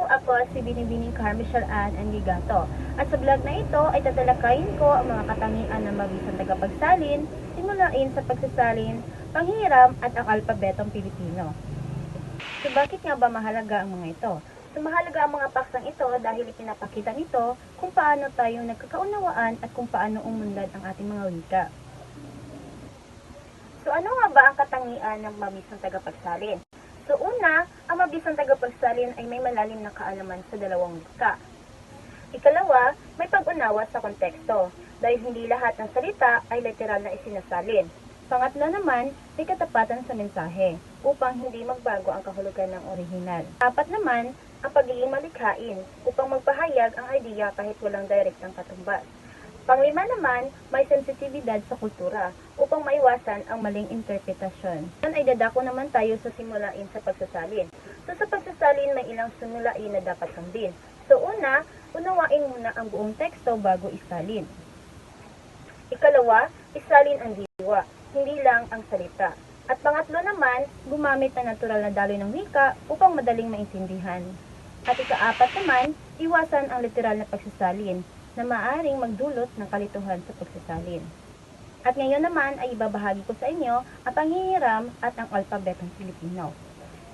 ako si Binibining Carmichael Ann Angigato. At sa vlog na ito ay tatalakayin ko ang mga katangian ng mabisang tagapagsalin, simulain sa pagsasalin, panghiram at ang alpabetong Pilipino. So bakit nga ba mahalaga ang mga ito? So mahalaga ang mga paksang ito dahil ipinapakita nito kung paano tayo nagkakaunawaan at kung paano umunlad ang ating mga wika. So ano nga ba ang katangian ng mabisang tagapagsalin? So una, ang mabisang tagapagsalin ay may malalim na kaalaman sa dalawang wika. Ikalawa, may pag-unawa sa konteksto, dahil hindi lahat ng salita ay literal na isinasalin. Pangatlo naman, may katapatan sa mensahe, upang hindi magbago ang kahulugan ng orihinal. Apat naman, ang pagiging malikhain, upang magpahayag ang idea kahit walang direktang katumbas. Panglima naman, may sensitibidad sa kultura upang maiwasan ang maling interpretasyon. Yan ay dadako naman tayo sa simulain sa pagsasalin. So sa pagsasalin, may ilang simulain na dapat sundin. So una, unawain muna ang buong teksto bago isalin. Ikalawa, isalin ang diwa, hindi lang ang salita. At pangatlo naman, gumamit ng natural na daloy ng wika upang madaling maintindihan. At ikaapat naman, iwasan ang literal na pagsasalin na maaaring magdulot ng kalituhan sa pagsasalin. At ngayon naman ay ibabahagi ko sa inyo ang panghihiram at ang alpabetong Pilipino.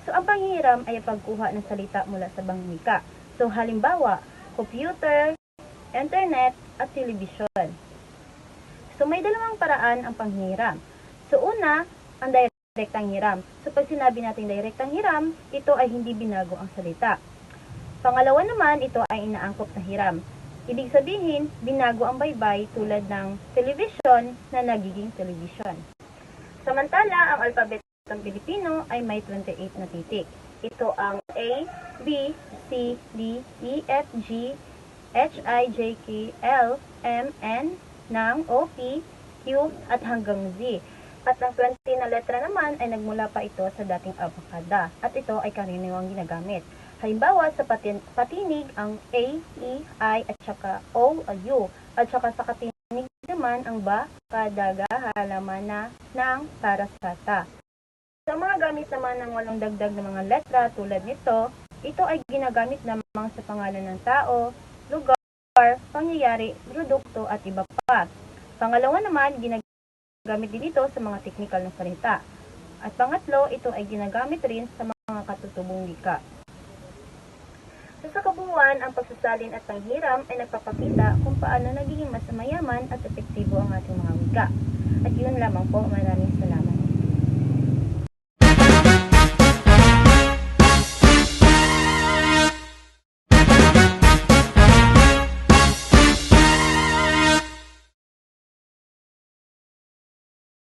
So ang panghihiram ay ang pagkuha ng salita mula sa ibang wika. So halimbawa, computer, internet, at television. So may dalawang paraan ang panghihiram. So una, ang direktang hiram. So pag sinabi natin direktang hiram, ito ay hindi binago ang salita. Pangalawa naman, ito ay inaangkop na hiram. Ibig sabihin, binago ang baybay tulad ng television na nagiging television. Samantala, ang alpabetong Pilipino ay may 28 na titik. Ito ang A, B, C, D, E, F, G, H, I, J, K, L, M, N, ng O, P, Q, at hanggang Z. At ang 20 na letra naman ay nagmula pa ito sa dating abakada. At ito ay karaniwang ginagamit. Halimbawa, sa patinig, ang A, E, I, at saka O, U. At saka sa katinig naman, ang ba, kadaga, halaman na, ng, para, sata. Sa mga gamit naman ng walang dagdag na mga letra tulad nito, ito ay ginagamit lamang sa pangalan ng tao, lugar, pangyayari, produkto, at iba pa. Pangalawa naman, ginagamit din ito sa mga teknikal na salita. At pangatlo, ito ay ginagamit rin sa mga katutubong wika. So, sa kabuuan, ang pagsasalin at panghiram ay nagpapakita kung paano nagiging mas mayaman at epektibo ang ating mga wika. At yun lamang po, maraming salamat.